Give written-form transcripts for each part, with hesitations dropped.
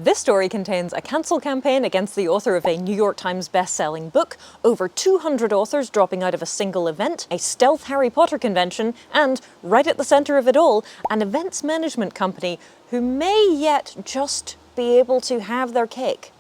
This story contains a cancel campaign against the author of a New York Times best-selling book, over 200 authors dropping out of a single event, a stealth Harry Potter convention, and, right at the centre of it all, an events management company who may yet just be able to have their cake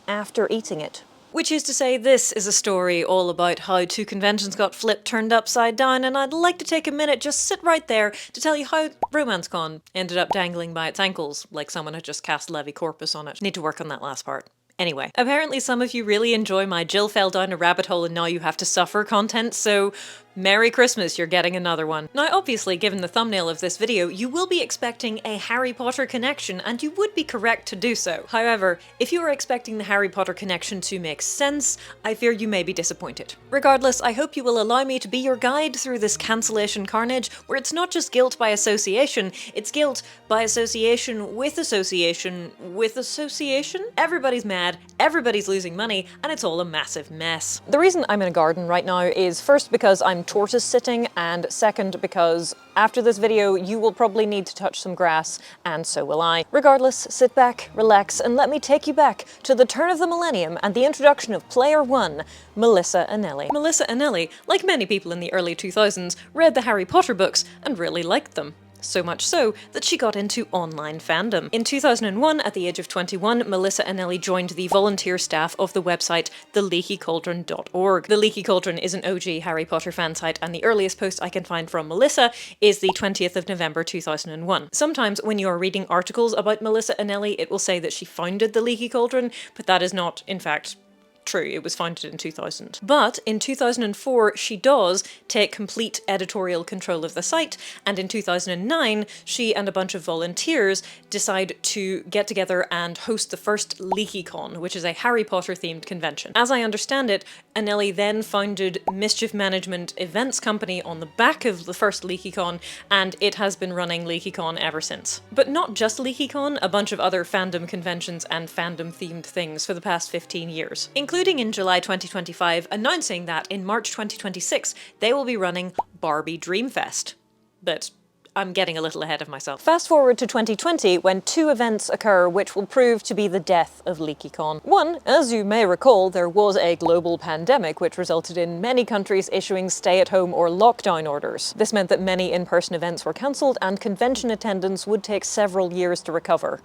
after eating it. Which is to say, this is a story all about how two conventions got flipped, turned upside down, and I'd like to take a minute, just sit right there, to tell you how RomanceCon ended up dangling by its ankles, like someone had just cast Levi Corpus on it. Need to work on that last part. Anyway, apparently some of you really enjoy my Jill fell down a rabbit hole and now you have to suffer content, so Merry Christmas, you're getting another one. Now obviously, given the thumbnail of this video, you will be expecting a Harry Potter connection, and you would be correct to do so. However, if you are expecting the Harry Potter connection to make sense, I fear you may be disappointed. Regardless, I hope you will allow me to be your guide through this cancellation carnage, where it's not just guilt by association, it's guilt by association with association with association? Everybody's mad, everybody's losing money, and it's all a massive mess. The reason I'm in a garden right now is first because I'm tortoise sitting, and second because after this video you will probably need to touch some grass, and so will I. Regardless, sit back, relax, and let me take you back to the turn of the millennium and the introduction of Player 1, Melissa Annelli. Melissa Annelli, like many people in the early 2000s, read the Harry Potter books and really liked them. So much so that she got into online fandom. In 2001, at the age of 21, Melissa Annelli joined the volunteer staff of the website LeakyCauldron.org. The Leaky Cauldron is an OG Harry Potter fan site, and the earliest post I can find from Melissa is the 20th of November 2001. Sometimes when you are reading articles about Melissa Annelli, it will say that she founded the Leaky Cauldron, but that is not, in fact, true. It was founded in 2000. But in 2004, she does take complete editorial control of the site, and in 2009, she and a bunch of volunteers decide to get together and host the first LeakyCon, which is a Harry Potter themed convention. As I understand it, Annelli then founded Mischief Management events company on the back of the first LeakyCon, and it has been running LeakyCon ever since. But not just LeakyCon, a bunch of other fandom conventions and fandom themed things for the past 15 years. Including in July 2025, announcing that in March 2026 they will be running Barbie Dreamfest. But I'm getting a little ahead of myself. Fast forward to 2020, when two events occur which will prove to be the death of LeakyCon. One, as you may recall, there was a global pandemic which resulted in many countries issuing stay-at-home or lockdown orders. This meant that many in-person events were cancelled and convention attendance would take several years to recover.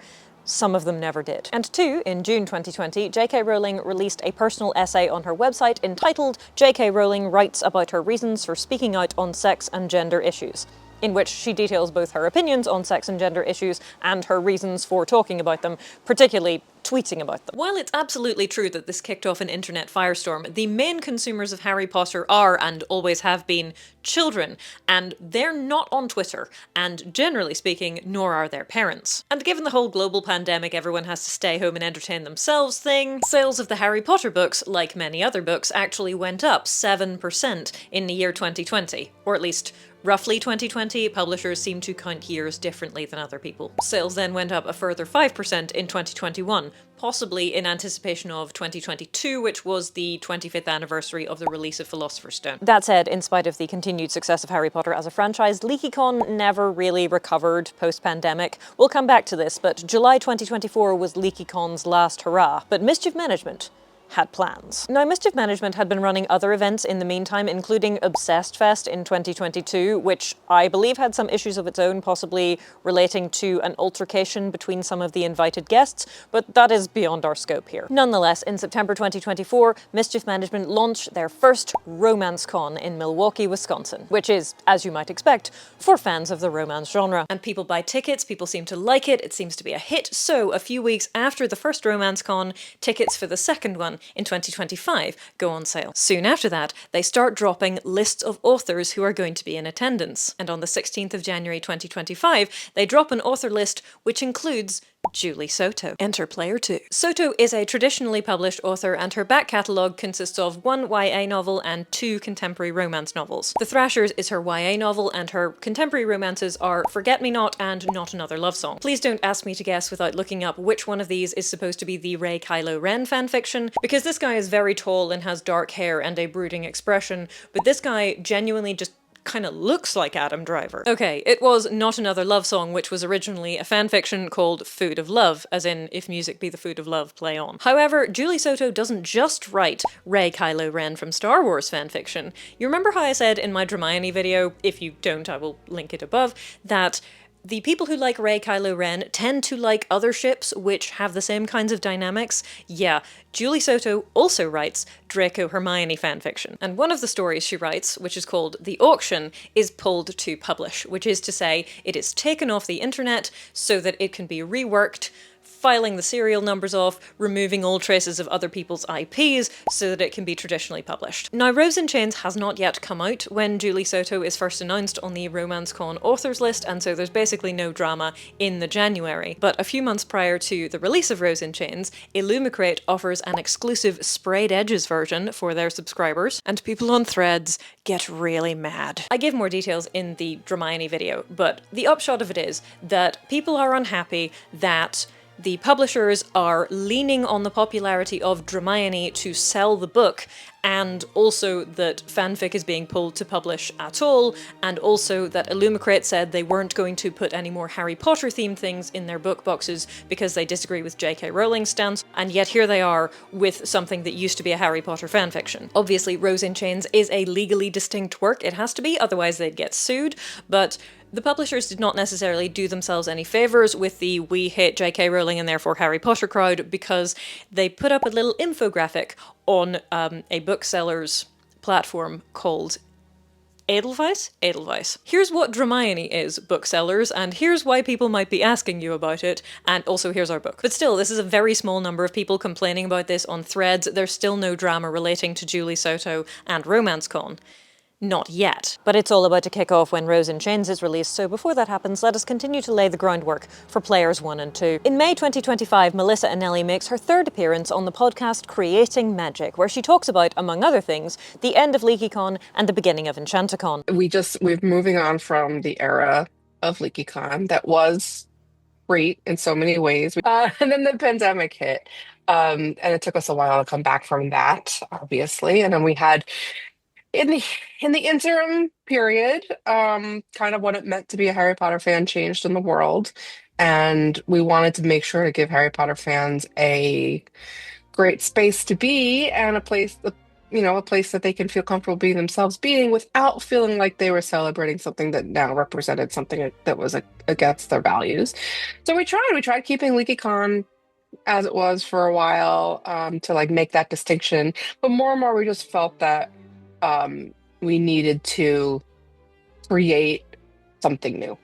Some of them never did. And two, in June 2020, J.K. Rowling released a personal essay on her website entitled J.K. Rowling Writes About Her Reasons for Speaking Out on Sex and Gender Issues, in which she details both her opinions on sex and gender issues and her reasons for talking about them, particularly tweeting about them. While it's absolutely true that this kicked off an internet firestorm, the main consumers of Harry Potter are, and always have been, children, and they're not on Twitter, and generally speaking, nor are their parents. And given the whole global pandemic, everyone has to stay home and entertain themselves thing, sales of the Harry Potter books, like many other books, actually went up 7% in the year 2020, or at least roughly 2020, publishers seem to count years differently than other people. Sales then went up a further 5% in 2021, possibly in anticipation of 2022, which was the 25th anniversary of the release of Philosopher's Stone. That said, in spite of the continued success of Harry Potter as a franchise, LeakyCon never really recovered post-pandemic. We'll come back to this, but July 2024 was LeakyCon's last hurrah. But Mischief Management had plans. Now, Mischief Management had been running other events in the meantime, including Obsessed Fest in 2022, which I believe had some issues of its own, possibly relating to an altercation between some of the invited guests, but that is beyond our scope here. Nonetheless, in September 2024, Mischief Management launched their first RomanceCon in Milwaukee, Wisconsin, which is, as you might expect, for fans of the romance genre. And people buy tickets, people seem to like it seems to be a hit, so a few weeks after the first RomanceCon, tickets for the second one in 2025 go on sale. Soon after that, they start dropping lists of authors who are going to be in attendance. And on the 16th of January 2025, they drop an author list which includes Julie Soto. Enter Player 2. Soto is a traditionally published author, and her back catalogue consists of one YA novel and two contemporary romance novels. The Thrashers is her YA novel, and her contemporary romances are Forget Me Not and Not Another Love Song. Please don't ask me to guess without looking up which one of these is supposed to be the Rey Kylo Ren fanfiction, because this guy is very tall and has dark hair and a brooding expression, but this guy genuinely just kind of looks like Adam Driver. Okay, it was Not Another Love Song, which was originally a fanfiction called Food of Love, as in If Music Be the Food of Love, play on. However, Julie Soto doesn't just write Rey Kylo Ren from Star Wars fanfiction. You remember how I said in my Hermione video, if you don't I will link it above, that the people who like Rey Kylo Ren tend to like other ships which have the same kinds of dynamics? Yeah, Julie Soto also writes Draco Hermione fanfiction. And one of the stories she writes, which is called The Auction, is pulled to publish, which is to say it is taken off the internet so that it can be reworked, filing the serial numbers off, removing all traces of other people's IPs so that it can be traditionally published. Now, Rose in Chains has not yet come out when Julie Soto is first announced on the RomanceCon authors list, and so there's basically no drama in the January. But a few months prior to the release of Rose in Chains, Illumicrate offers an exclusive sprayed edges version for their subscribers, and people on Threads get really mad. I give more details in the Hermione video, but the upshot of it is that people are unhappy that the publishers are leaning on the popularity of Hermione to sell the book, and also that fanfic is being pulled to publish at all, and also that Illumicrate said they weren't going to put any more Harry Potter themed things in their book boxes because they disagree with J.K. Rowling's stance, and yet here they are with something that used to be a Harry Potter fanfiction. Obviously, Rose in Chains is a legally distinct work, it has to be, otherwise they'd get sued, but the publishers did not necessarily do themselves any favours with the "we hate J.K. Rowling and therefore Harry Potter" crowd, because they put up a little infographic on a bookseller's platform called Edelweiss? Edelweiss. Here's what Hermione is, booksellers, and here's why people might be asking you about it, and also here's our book. But still, this is a very small number of people complaining about this on Threads. There's still no drama relating to Julie Soto and RomanceCon. Not yet. But it's all about to kick off when Rose in Chains is released, so before that happens, let us continue to lay the groundwork for Players 1 and 2. In May 2025, Melissa Annelli makes her third appearance on the podcast Creating Magic, where she talks about, among other things, the end of LeakyCon and the beginning of EnchantiCon. We're moving on from the era of LeakyCon that was great in so many ways. And then the pandemic hit. And it took us a while to come back from that, obviously. And then we had in the interim period, kind of what it meant to be a Harry Potter fan changed in the world. And we wanted to make sure to give Harry Potter fans a great space to be and a place that they can feel comfortable being themselves being without feeling like they were celebrating something that now represented something that was against their values. So we tried keeping LeakyCon as it was for a while, to like make that distinction. But more and more we just felt that we needed to create something new.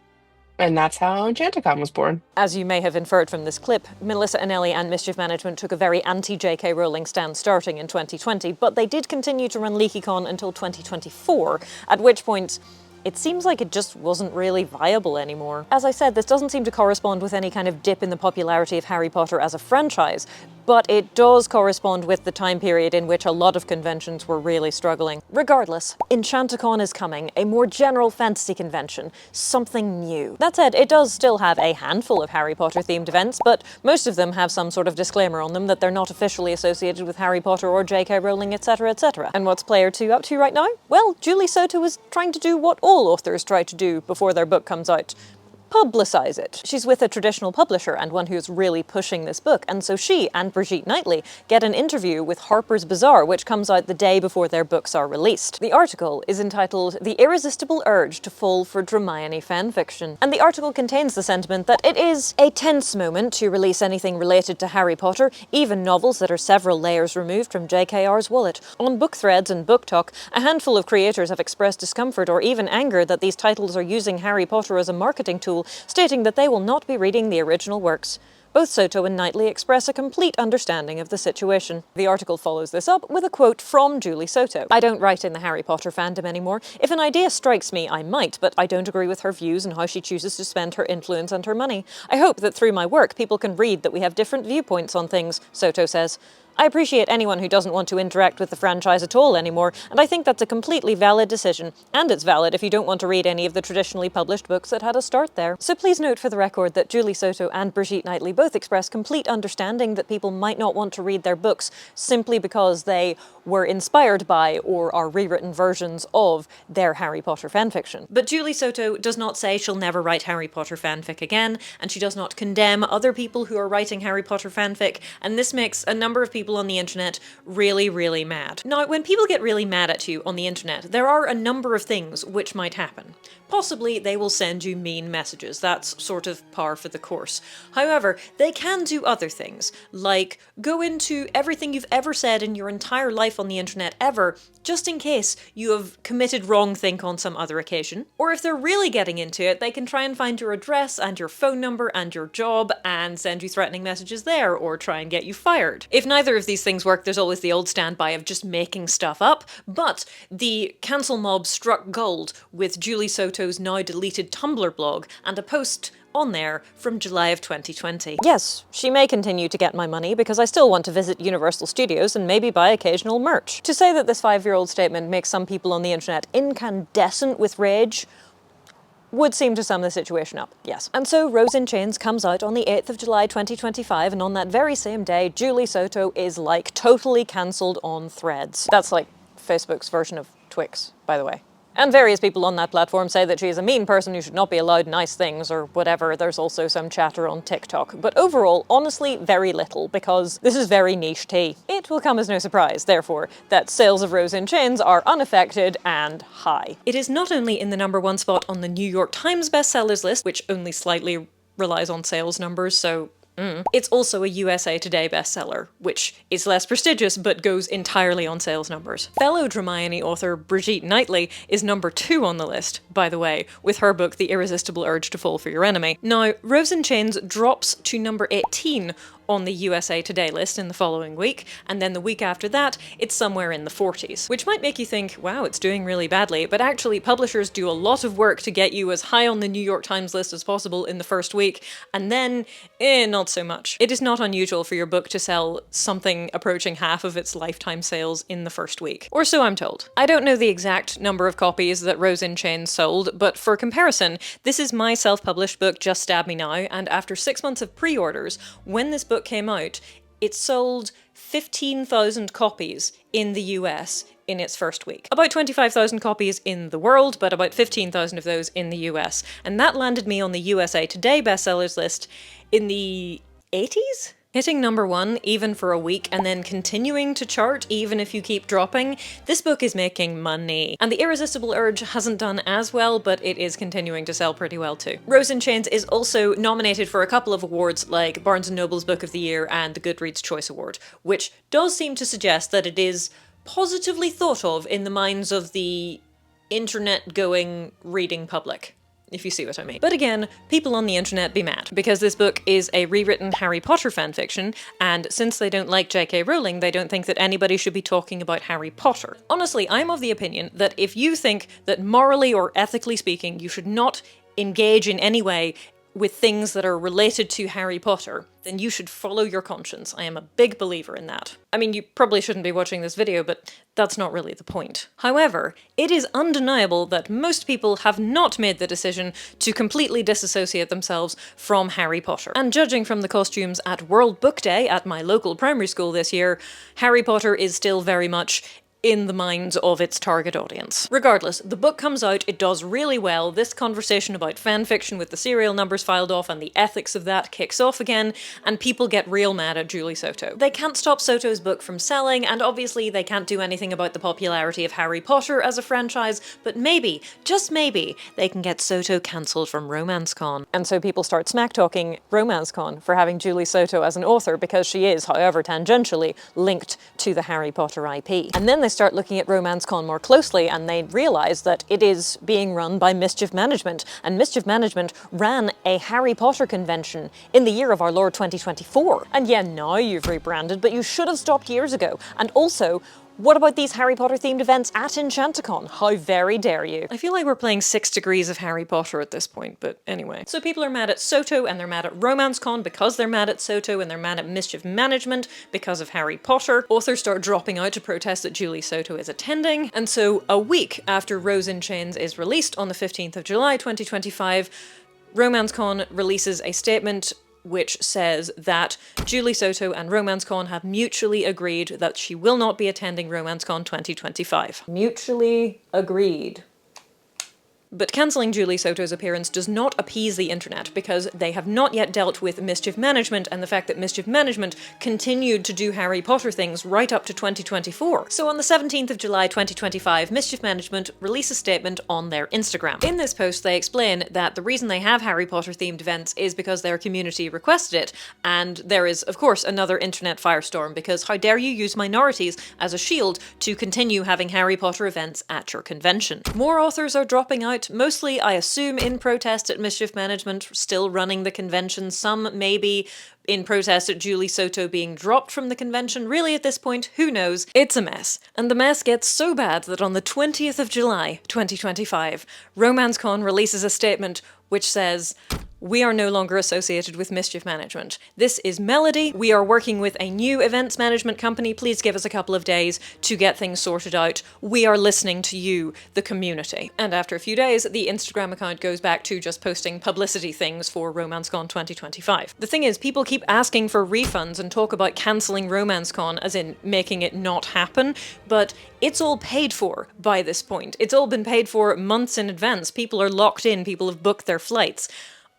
And that's how EnchantiCon was born. As you may have inferred from this clip, Melissa Annelli and Mischief Management took a very anti-J.K. Rowling stand starting in 2020, but they did continue to run LeakyCon until 2024, at which point it seems like it just wasn't really viable anymore. As I said, this doesn't seem to correspond with any kind of dip in the popularity of Harry Potter as a franchise, but it does correspond with the time period in which a lot of conventions were really struggling. Regardless, EnchantiCon is coming, a more general fantasy convention, something new. That said, it does still have a handful of Harry Potter themed events, but most of them have some sort of disclaimer on them that they're not officially associated with Harry Potter or J.K. Rowling, etc, etc. And what's Player 2 up to right now? Well, Julie Soto is trying to do what all authors try to do before their book comes out. Publicize it. She's with a traditional publisher and one who's really pushing this book, and so she and Brigitte Knightley get an interview with Harpers Bazaar, which comes out the day before their books are released. The article is entitled "The Irresistible Urge to Fall for Hermione Fanfiction," and the article contains the sentiment that it is a tense moment to release anything related to Harry Potter, even novels that are several layers removed from JKR's wallet. On book threads and book talk, a handful of creators have expressed discomfort or even anger that these titles are using Harry Potter as a marketing tool, stating that they will not be reading the original works. Both Soto and Knightley express a complete understanding of the situation. The article follows this up with a quote from Julie Soto. "I don't write in the Harry Potter fandom anymore. If an idea strikes me, I might, but I don't agree with her views and how she chooses to spend her influence and her money. I hope that through my work, people can read that we have different viewpoints on things," Soto says. I appreciate anyone who doesn't want to interact with the franchise at all anymore, and I think that's a completely valid decision, and it's valid if you don't want to read any of the traditionally published books that had a start there. So please note for the record that Julie Soto and Brigitte Knightley both express complete understanding that people might not want to read their books simply because they were inspired by or are rewritten versions of their Harry Potter fanfiction. But Julie Soto does not say she'll never write Harry Potter fanfic again, and she does not condemn other people who are writing Harry Potter fanfic, and this makes a number of people on the internet really, really mad. Now, when people get really mad at you on the internet, there are a number of things which might happen. Possibly they will send you mean messages, that's sort of par for the course. However, they can do other things, like go into everything you've ever said in your entire life on the internet ever, just in case you have committed wrongthink on some other occasion. Or if they're really getting into it, they can try and find your address and your phone number and your job and send you threatening messages there, or try and get you fired. If neither of these things work, there's always the old standby of just making stuff up, but the cancel mob struck gold with Julie Soto's now deleted Tumblr blog and a post on there from July of 2020. Yes, she may continue to get my money because I still want to visit Universal Studios and maybe buy occasional merch. To say that this 5-year-old statement makes some people on the internet incandescent with rage would seem to sum the situation up, yes. And so Rose in Chains comes out on the 8th of July 2025, and on that very same day, Julie Soto is like totally cancelled on Threads. That's like Facebook's version of Twix, by the way. And various people on that platform say that she is a mean person who should not be allowed nice things or whatever. There's also some chatter on TikTok. But overall, honestly, very little, because this is very niche tea. It will come as no surprise, therefore, that sales of Rose in Chains are unaffected and high. It is not only in the #1 spot on the New York Times bestsellers list, which only slightly relies on sales numbers, so it's also a USA Today bestseller, which is less prestigious but goes entirely on sales numbers. Fellow Hermione author Brigitte Knightley is #2 on the list, by the way, with her book The Irresistible Urge to Fall for Your Enemy. Now, Rose in Chains drops to #18 on the USA Today list in the following week, and then the week after that, it's somewhere in the 40s. Which might make you think, wow, it's doing really badly, but actually publishers do a lot of work to get you as high on the New York Times list as possible in the first week, and then, not so much. It is not unusual for your book to sell something approaching half of its lifetime sales in the first week. Or so I'm told. I don't know the exact number of copies that Rose in Chains sold, but for comparison, this is my self-published book, Just Stab Me Now, and after 6 months of pre-orders, when this book came out, it sold 15,000 copies in the US in its first week. About 25,000 copies in the world, but about 15,000 of those in the US. And that landed me on the USA Today bestsellers list in the 80s? Hitting #1 even for a week and then continuing to chart even if you keep dropping, this book is making money. And The Irresistible Urge hasn't done as well, but it is continuing to sell pretty well too. Rose in Chains is also nominated for a couple of awards like Barnes & Noble's Book of the Year and the Goodreads Choice Award, which does seem to suggest that it is positively thought of in the minds of the internet-going reading public, if you see what I mean. But again, people on the internet be mad, because this book is a rewritten Harry Potter fanfiction, and since they don't like J.K. Rowling, they don't think that anybody should be talking about Harry Potter. Honestly, I'm of the opinion that if you think that morally or ethically speaking, you should not engage in any way with things that are related to Harry Potter, then you should follow your conscience. I am a big believer in that. I mean, you probably shouldn't be watching this video, but that's not really the point. However, it is undeniable that most people have not made the decision to completely disassociate themselves from Harry Potter. And judging from the costumes at World Book Day at my local primary school this year, Harry Potter is still very much in the minds of its target audience. Regardless, the book comes out, it does really well, this conversation about fanfiction with the serial numbers filed off and the ethics of that kicks off again, and people get real mad at Julie Soto. They can't stop Soto's book from selling, and obviously they can't do anything about the popularity of Harry Potter as a franchise, but maybe, just maybe, they can get Soto cancelled from RomanceCon. And so people start smack-talking RomanceCon for having Julie Soto as an author because she is, however tangentially, linked to the Harry Potter IP. And then they start looking at RomanceCon more closely and they realise that it is being run by Mischief Management, and Mischief Management ran a Harry Potter convention in the year of our Lord 2024. And yeah, now you've rebranded, but you should have stopped years ago. And also, What about these Harry Potter themed events at EnchantiCon? How very dare you? I feel like we're playing 6 degrees of Harry Potter at this point, but anyway. So people are mad at Soto, and they're mad at RomanceCon because they're mad at Soto, and they're mad at Mischief Management because of Harry Potter. Authors start dropping out to protest that Julie Soto is attending, and so a week after Rose in Chains is released on the 15th of July 2025, RomanceCon releases a statement which says that Julie Soto and RomanceCon have mutually agreed that she will not be attending RomanceCon 2025. Mutually agreed. But cancelling Julie Soto's appearance does not appease the internet, because they have not yet dealt with Mischief Management and the fact that Mischief Management continued to do Harry Potter things right up to 2024. So on the 17th of July 2025, Mischief Management release a statement on their Instagram. In this post, they explain that the reason they have Harry Potter themed events is because their community requested it, and there is, of course, another internet firestorm, because how dare you use minorities as a shield to continue having Harry Potter events at your convention. More authors are dropping out, mostly, I assume, in protest at Mischief Management still running the convention. Some maybe in protest at Julie Soto being dropped from the convention. Really, at this point, who knows? It's a mess. And the mess gets so bad that on the 20th of July, 2025, RomanceCon releases a statement which says, "We are no longer associated with Mischief Management. This is Melody. We are working with a new events management company. Please give us a couple of days to get things sorted out. We are listening to you, the community." And after a few days, the Instagram account goes back to just posting publicity things for RomanceCon 2025. The thing is, people keep asking for refunds and talk about cancelling RomanceCon, as in making it not happen, but it's all paid for by this point. It's all been paid for months in advance. People are locked in, people have booked their flights.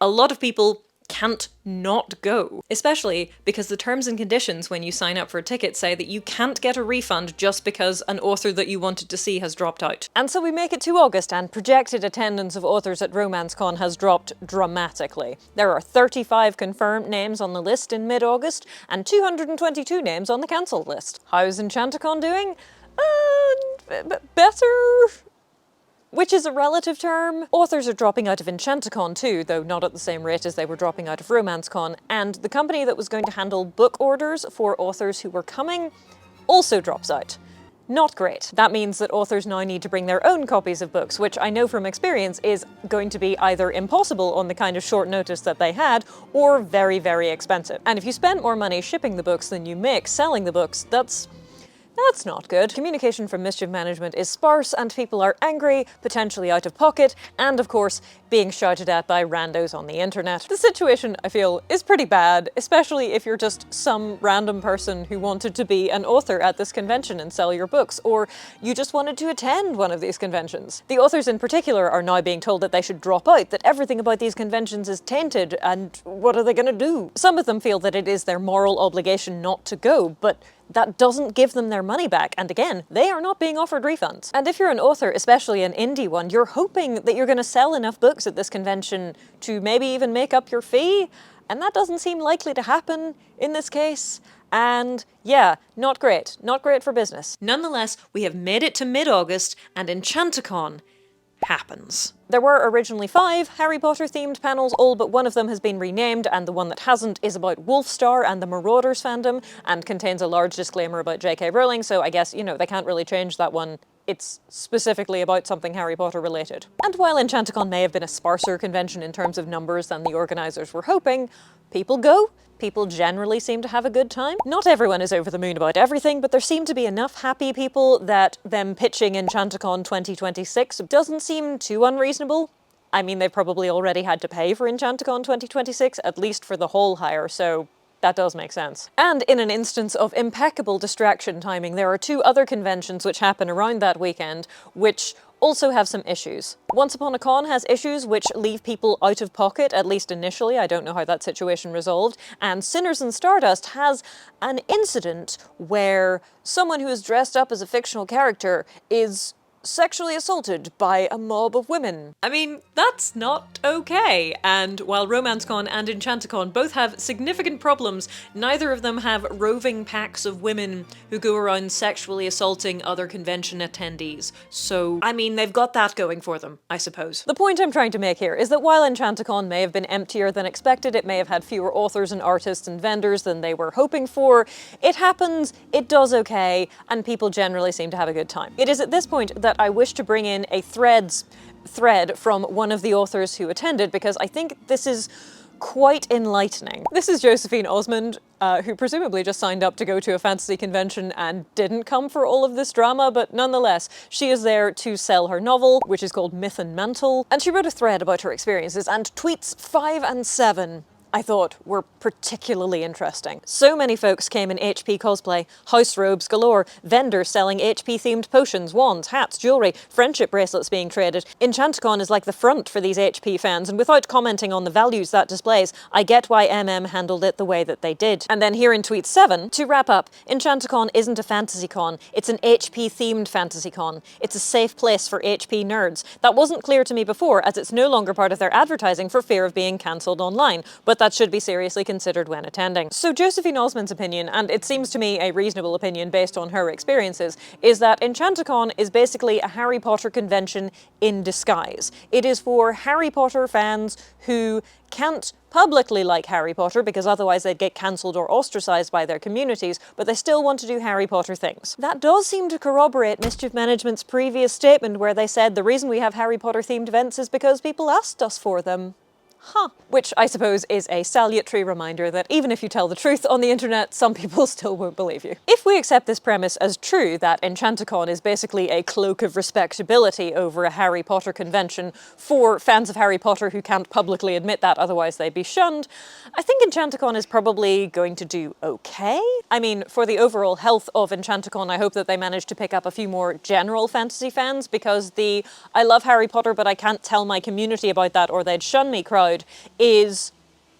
A lot of people can't not go, especially because the terms and conditions when you sign up for a ticket say that you can't get a refund just because an author that you wanted to see has dropped out. And so we make it to August, and projected attendance of authors at RomanceCon has dropped dramatically. There are 35 confirmed names on the list in mid-August, and 222 names on the cancelled list. How's EnchantiCon doing? Better? Which is a relative term. Authors are dropping out of EnchantiCon too, though not at the same rate as they were dropping out of RomanceCon, and the company that was going to handle book orders for authors who were coming also drops out. Not great. That means that authors now need to bring their own copies of books, which I know from experience is going to be either impossible on the kind of short notice that they had, or very, very expensive. And if you spend more money shipping the books than you make selling the books, that's not good. Communication from Mischief Management is sparse, and people are angry, potentially out of pocket, and of course, being shouted at by randos on the internet. The situation, I feel, is pretty bad, especially if you're just some random person who wanted to be an author at this convention and sell your books, or you just wanted to attend one of these conventions. The authors in particular are now being told that they should drop out, that everything about these conventions is tainted, and what are they gonna do? Some of them feel that it is their moral obligation not to go, but that doesn't give them their money back, and again, they are not being offered refunds. And if you're an author, especially an indie one, you're hoping that you're going to sell enough books at this convention to maybe even make up your fee, and that doesn't seem likely to happen in this case. And yeah, not great. Not great for business. Nonetheless, we have made it to mid-August, and EnchantiCon happens. There were originally 5 Harry Potter themed panels, all but one of them has been renamed, and the one that hasn't is about Wolfstar and the Marauders fandom, and contains a large disclaimer about J.K. Rowling, so I guess, you know, they can't really change that one. It's specifically about something Harry Potter related. And while EnchantiCon may have been a sparser convention in terms of numbers than the organisers were hoping, people go. People generally seem to have a good time. Not everyone is over the moon about everything, but there seem to be enough happy people that them pitching EnchantiCon 2026 doesn't seem too unreasonable. I mean, they've probably already had to pay for EnchantiCon 2026, at least for the whole hire, so that does make sense. And in an instance of impeccable distraction timing, there are 2 other conventions which happen around that weekend, which also have some issues. Once Upon a Con has issues which leave people out of pocket, at least initially. I don't know how that situation resolved. And Sinners and Stardust has an incident where someone who is dressed up as a fictional character is sexually assaulted by a mob of women. I mean, that's not okay. And while RomanceCon and EnchantiCon both have significant problems, neither of them have roving packs of women who go around sexually assaulting other convention attendees. So, I mean, they've got that going for them, I suppose. The point I'm trying to make here is that while EnchantiCon may have been emptier than expected, it may have had fewer authors and artists and vendors than they were hoping for, it happens, it does okay, and people generally seem to have a good time. It is at this point that I wish to bring in a thread from one of the authors who attended, because I think this is quite enlightening. This is Josephine Osmond, who presumably just signed up to go to a fantasy convention and didn't come for all of this drama, but nonetheless, she is there to sell her novel, which is called Myth and Mantle, and she wrote a thread about her experiences, and tweets 5 and 7 I thought were particularly interesting. So many folks came in HP cosplay, house robes galore, vendors selling HP-themed potions, wands, hats, jewelry, friendship bracelets being traded. EnchantiCon is like the front for these HP fans, and without commenting on the values that displays, I get why MM handled it the way that they did. And then here in tweet 7, to wrap up, EnchantiCon isn't a fantasy con, it's an HP-themed fantasy con. It's a safe place for HP nerds. That wasn't clear to me before, as it's no longer part of their advertising for fear of being cancelled online, but that should be seriously considered when attending. So Josephine Osmond's opinion, and it seems to me a reasonable opinion based on her experiences, is that EnchantiCon is basically a Harry Potter convention in disguise. It is for Harry Potter fans who can't publicly like Harry Potter because otherwise they'd get cancelled or ostracised by their communities, but they still want to do Harry Potter things. That does seem to corroborate Mischief Management's previous statement where they said the reason we have Harry Potter themed events is because people asked us for them. Huh. Which I suppose is a salutary reminder that even if you tell the truth on the internet, some people still won't believe you. If we accept this premise as true, that EnchantiCon is basically a cloak of respectability over a Harry Potter convention for fans of Harry Potter who can't publicly admit that, otherwise they'd be shunned, I think EnchantiCon is probably going to do okay. I mean, for the overall health of EnchantiCon, I hope that they manage to pick up a few more general fantasy fans, because the I love Harry Potter but I can't tell my community about that or they'd shun me crowd is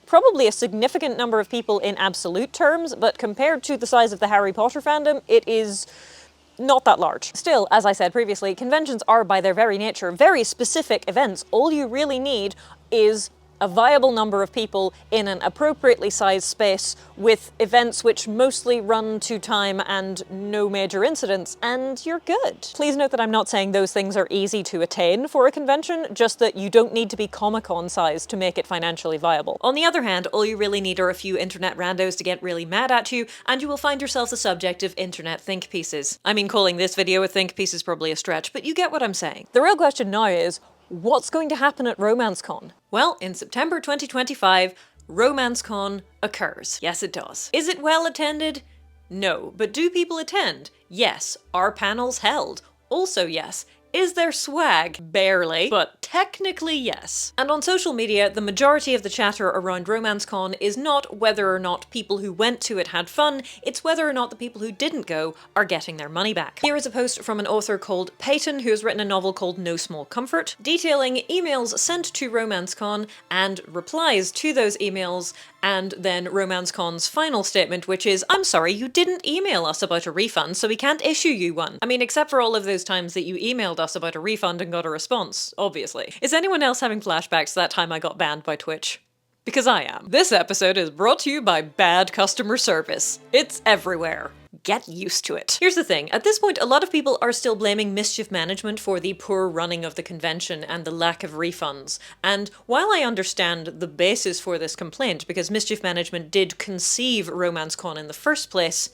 probably a significant number of people in absolute terms, but compared to the size of the Harry Potter fandom, it is not that large. Still, as I said previously, conventions are by their very nature very specific events. All you really need is a viable number of people in an appropriately sized space with events which mostly run to time and no major incidents, and you're good. Please note that I'm not saying those things are easy to attain for a convention, just that you don't need to be Comic-Con sized to make it financially viable. On the other hand, all you really need are a few internet randos to get really mad at you, and you will find yourself the subject of internet think pieces. I mean, calling this video a think piece is probably a stretch, but you get what I'm saying. The real question now is, what's going to happen at RomanceCon? Well, in September 2025, RomanceCon occurs. Yes, it does. Is it well attended? No. But do people attend? Yes. Are panels held? Also yes. Is there swag? Barely, but technically yes. And on social media, the majority of the chatter around RomanceCon is not whether or not people who went to it had fun, it's whether or not the people who didn't go are getting their money back. Here is a post from an author called Peyton, who has written a novel called No Small Comfort, detailing emails sent to RomanceCon and replies to those emails, and then RomanceCon's final statement, which is, I'm sorry, you didn't email us about a refund, so we can't issue you one. I mean, except for all of those times that you emailed us about a refund and got a response, obviously. Is anyone else having flashbacks to that time I got banned by Twitch? Because I am. This episode is brought to you by bad customer service. It's everywhere. Get used to it. Here's the thing, at this point a lot of people are still blaming Mischief Management for the poor running of the convention and the lack of refunds, and while I understand the basis for this complaint, because Mischief Management did conceive RomanceCon in the first place,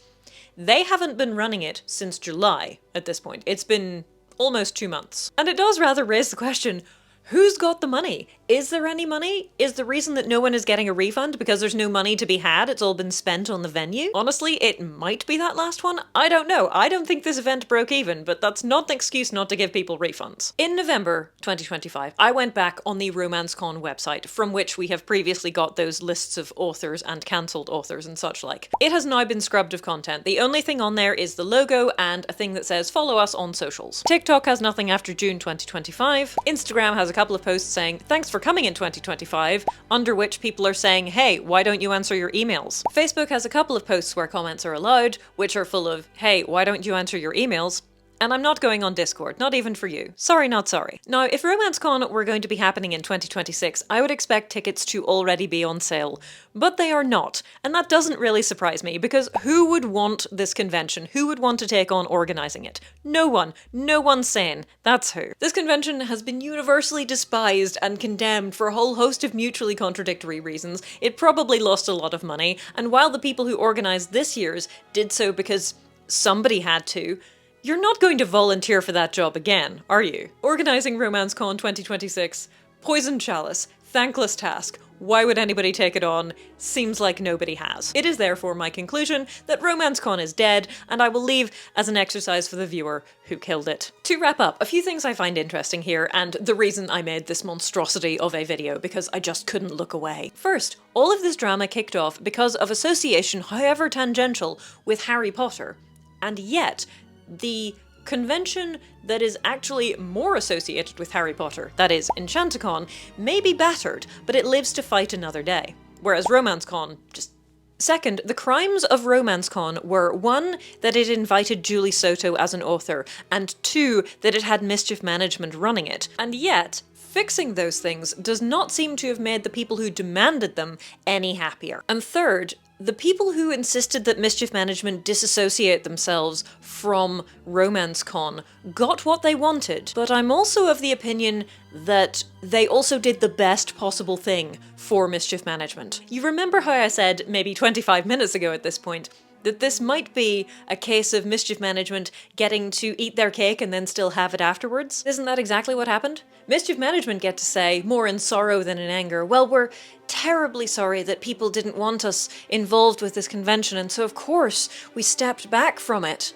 they haven't been running it since July at this point. It's been almost 2 months. And it does rather raise the question, who's got the money? Is there any money? Is the reason that no one is getting a refund because there's no money to be had? It's all been spent on the venue? Honestly, it might be that last one. I don't know. I don't think this event broke even, but that's not an excuse not to give people refunds. In November 2025, I went back on the RomanceCon website, from which we have previously got those lists of authors and cancelled authors and such like. It has now been scrubbed of content. The only thing on there is the logo and a thing that says follow us on socials. TikTok has nothing after June 2025. Instagram has a couple of posts saying, thanks for coming in 2025, under which people are saying, hey, why don't you answer your emails? Facebook has a couple of posts where comments are allowed, which are full of, hey, why don't you answer your emails? And I'm not going on Discord, not even for you. Sorry, not sorry. Now, if RomanceCon were going to be happening in 2026, I would expect tickets to already be on sale. But they are not. And that doesn't really surprise me, because who would want this convention? Who would want to take on organizing it? No one. No one sane. That's who. This convention has been universally despised and condemned for a whole host of mutually contradictory reasons. It probably lost a lot of money, and while the people who organized this year's did so because somebody had to, you're not going to volunteer for that job again, are you? Organizing RomanceCon 2026, poison chalice, thankless task. Why would anybody take it on? Seems like nobody has. It is therefore my conclusion that RomanceCon is dead, and I will leave as an exercise for the viewer who killed it. To wrap up, a few things I find interesting here, and the reason I made this monstrosity of a video, because I just couldn't look away. First, all of this drama kicked off because of association, however tangential, with Harry Potter. And yet, the convention that is actually more associated with Harry Potter, that is, EnchantiCon, may be battered, but it lives to fight another day. Whereas RomanceCon just... Second, the crimes of RomanceCon were 1, that it invited Julie Soto as an author, and 2, that it had Mischief Management running it. And yet, fixing those things does not seem to have made the people who demanded them any happier. And third, the people who insisted that Mischief Management disassociate themselves from RomanceCon got what they wanted, but I'm also of the opinion that they also did the best possible thing for Mischief Management. You remember how I said, maybe 25 minutes ago at this point, that this might be a case of Mischief Management getting to eat their cake and then still have it afterwards? Isn't that exactly what happened? Mischief Management get to say, more in sorrow than in anger, well, we're terribly sorry that people didn't want us involved with this convention, and so of course we stepped back from it.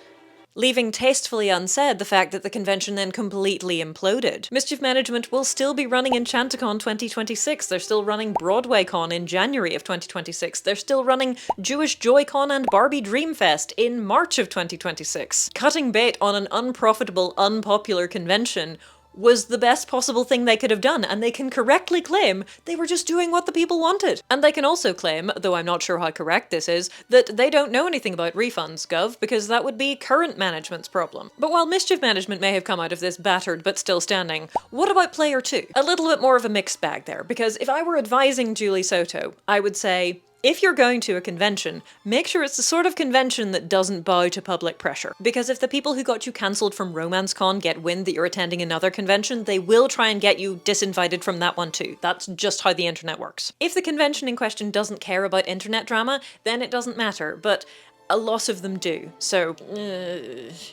Leaving tastefully unsaid the fact that the convention then completely imploded. Mischief Management will still be running EnchantiCon 2026, they're still running BroadwayCon in January of 2026, they're still running Jewish JoyCon and Barbie Dreamfest in March of 2026. Cutting bait on an unprofitable, unpopular convention was the best possible thing they could have done, and they can correctly claim they were just doing what the people wanted. And they can also claim, though I'm not sure how correct this is, that they don't know anything about refunds, Gov, because that would be current management's problem. But while Mischief Management may have come out of this battered but still standing, what about Player 2? A little bit more of a mixed bag there, because if I were advising Julie Soto, I would say, if you're going to a convention, make sure it's the sort of convention that doesn't bow to public pressure. Because if the people who got you cancelled from RomanceCon get wind that you're attending another convention, they will try and get you disinvited from that one too. That's just how the internet works. If the convention in question doesn't care about internet drama, then it doesn't matter, but a lot of them do, so,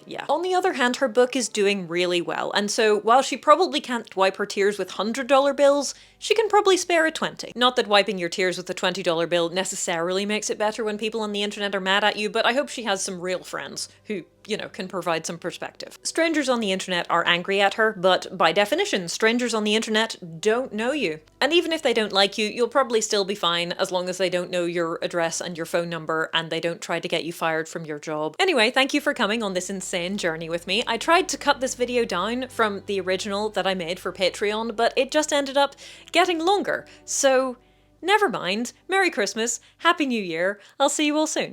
yeah. On the other hand, her book is doing really well, and so while she probably can't wipe her tears with $100 bills, she can probably spare a 20. Not that wiping your tears with a $20 bill necessarily makes it better when people on the internet are mad at you, but I hope she has some real friends who, you know, can provide some perspective. Strangers on the internet are angry at her, but by definition, strangers on the internet don't know you. And even if they don't like you, you'll probably still be fine as long as they don't know your address and your phone number and they don't try to get you fired from your job. Anyway, thank you for coming on this insane journey with me. I tried to cut this video down from the original that I made for Patreon, but it just ended up getting longer. So, never mind. Merry Christmas, Happy New Year, I'll see you all soon.